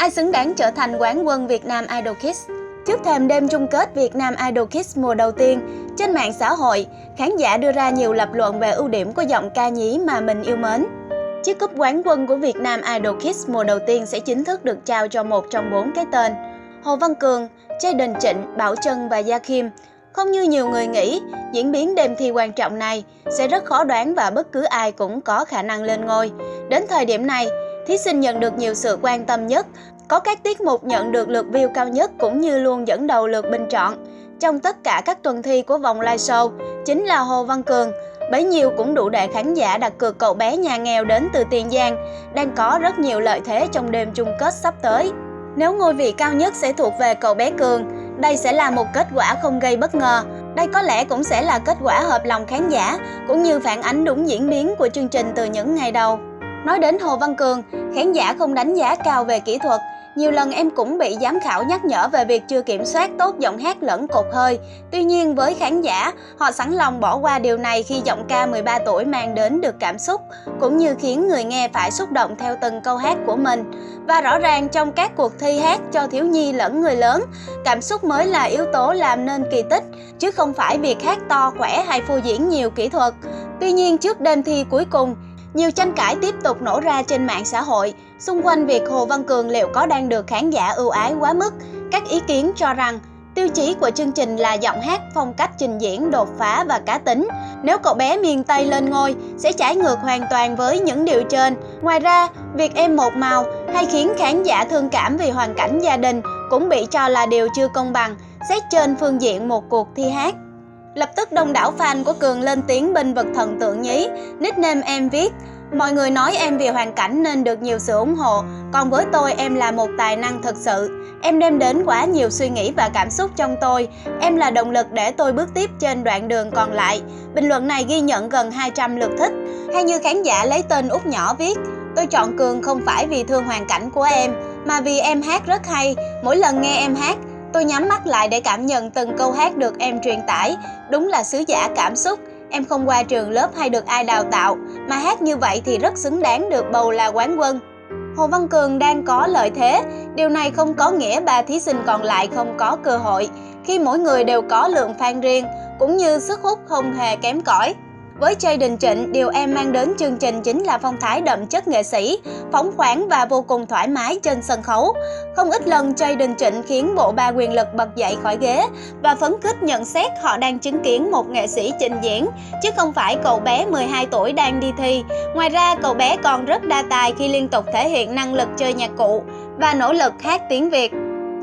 Ai xứng đáng trở thành quán quân Việt Nam Idol Kids? Trước thềm đêm chung kết Việt Nam Idol Kids mùa đầu tiên, trên mạng xã hội, khán giả đưa ra nhiều lập luận về ưu điểm của giọng ca nhí mà mình yêu mến. Chiếc cúp quán quân của Việt Nam Idol Kids mùa đầu tiên sẽ chính thức được trao cho một trong 4 cái tên: Hồ Văn Cường, Jayden Trịnh, Bảo Trân và Gia Khiêm. Không như nhiều người nghĩ, diễn biến đêm thi quan trọng này sẽ rất khó đoán và bất cứ ai cũng có khả năng lên ngôi. Đến thời điểm này, thí sinh nhận được nhiều sự quan tâm nhất, có các tiết mục nhận được lượt view cao nhất cũng như luôn dẫn đầu lượt bình chọn. Trong tất cả các tuần thi của vòng live show, chính là Hồ Văn Cường. Bấy nhiêu cũng đủ để khán giả đặt cược cậu bé nhà nghèo đến từ Tiền Giang đang có rất nhiều lợi thế trong đêm chung kết sắp tới. Nếu ngôi vị cao nhất sẽ thuộc về cậu bé Cường, đây sẽ là một kết quả không gây bất ngờ. Đây có lẽ cũng sẽ là kết quả hợp lòng khán giả, cũng như phản ánh đúng diễn biến của chương trình từ những ngày đầu. Nói đến Hồ Văn Cường, khán giả không đánh giá cao về kỹ thuật. Nhiều lần em cũng bị giám khảo nhắc nhở về việc chưa kiểm soát tốt giọng hát lẫn cột hơi. Tuy nhiên với khán giả, họ sẵn lòng bỏ qua điều này khi giọng ca 13 tuổi mang đến được cảm xúc, cũng như khiến người nghe phải xúc động theo từng câu hát của mình. Và rõ ràng trong các cuộc thi hát cho thiếu nhi lẫn người lớn, cảm xúc mới là yếu tố làm nên kỳ tích, chứ không phải việc hát to khỏe hay phô diễn nhiều kỹ thuật. Tuy nhiên trước đêm thi cuối cùng, nhiều tranh cãi tiếp tục nổ ra trên mạng xã hội xung quanh việc Hồ Văn Cường liệu có đang được khán giả ưu ái quá mức. Các ý kiến cho rằng tiêu chí của chương trình là giọng hát, phong cách trình diễn đột phá và cá tính. Nếu cậu bé miền Tây lên ngôi sẽ trái ngược hoàn toàn với những điều trên. Ngoài ra, việc em một màu hay khiến khán giả thương cảm vì hoàn cảnh gia đình cũng bị cho là điều chưa công bằng xét trên phương diện một cuộc thi hát. Lập tức đông đảo fan của Cường lên tiếng bênh vực thần tượng nhí. Nickname em viết: mọi người nói em vì hoàn cảnh nên được nhiều sự ủng hộ, còn với tôi em là một tài năng thực sự. Em đem đến quá nhiều suy nghĩ và cảm xúc trong tôi. Em là động lực để tôi bước tiếp trên đoạn đường còn lại. Bình luận này ghi nhận gần 200 lượt thích. Hay như khán giả lấy tên Út Nhỏ viết: tôi chọn Cường không phải vì thương hoàn cảnh của em, mà vì em hát rất hay. Mỗi lần nghe em hát, tôi nhắm mắt lại để cảm nhận từng câu hát được em truyền tải. Đúng là sứ giả cảm xúc. Em không qua trường lớp hay được ai đào tạo, mà hát như vậy thì rất xứng đáng được bầu là quán quân. Hồ Văn Cường đang có lợi thế. Điều này không có nghĩa 3 thí sinh còn lại không có cơ hội, khi mỗi người đều có lượng fan riêng, cũng như sức hút không hề kém cỏi. Với Jayden Trịnh, điều em mang đến chương trình chính là phong thái đậm chất nghệ sĩ, phóng khoáng và vô cùng thoải mái trên sân khấu. Không ít lần Jayden Trịnh khiến bộ ba quyền lực bật dậy khỏi ghế và phấn khích nhận xét họ đang chứng kiến một nghệ sĩ trình diễn, chứ không phải cậu bé 12 tuổi đang đi thi. Ngoài ra, cậu bé còn rất đa tài khi liên tục thể hiện năng lực chơi nhạc cụ và nỗ lực hát tiếng Việt.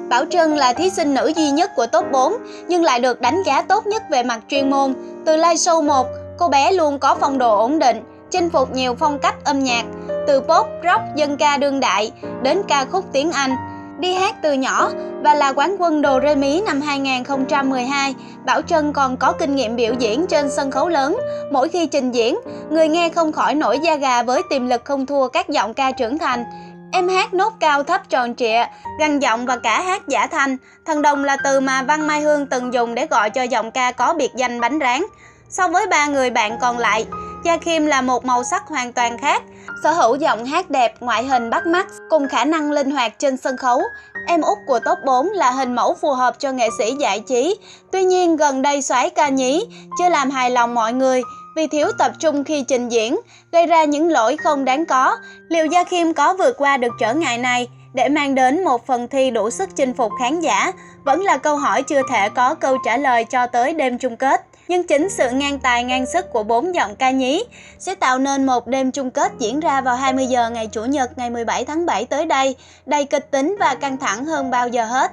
Bảo Trân là thí sinh nữ duy nhất của top 4, nhưng lại được đánh giá tốt nhất về mặt chuyên môn. Từ live show 1, cô bé luôn có phong độ ổn định, chinh phục nhiều phong cách âm nhạc, từ pop, rock, dân ca đương đại đến ca khúc tiếng Anh. Đi hát từ nhỏ và là quán quân Đồ Rê Mí năm 2012, Bảo Trân còn có kinh nghiệm biểu diễn trên sân khấu lớn. Mỗi khi trình diễn, người nghe không khỏi nổi da gà với tiềm lực không thua các giọng ca trưởng thành. Em hát nốt cao thấp tròn trịa, gằn giọng và cả hát giả thanh. Thần đồng là từ mà Văn Mai Hương từng dùng để gọi cho giọng ca có biệt danh bánh rán. So với 3 người bạn còn lại, Gia Khiêm là một màu sắc hoàn toàn khác, sở hữu giọng hát đẹp, ngoại hình bắt mắt cùng khả năng linh hoạt trên sân khấu. Em út của top 4 là hình mẫu phù hợp cho nghệ sĩ giải trí. Tuy nhiên gần đây soái ca nhí chưa làm hài lòng mọi người vì thiếu tập trung khi trình diễn, gây ra những lỗi không đáng có. Liệu Gia Khiêm có vượt qua được trở ngại này để mang đến một phần thi đủ sức chinh phục khán giả? Vẫn là câu hỏi chưa thể có câu trả lời cho tới đêm chung kết. Nhưng chính sự ngang tài ngang sức của 4 giọng ca nhí sẽ tạo nên một đêm chung kết diễn ra vào 20 giờ ngày Chủ nhật ngày 17 tháng 7 tới đây, đầy kịch tính và căng thẳng hơn bao giờ hết.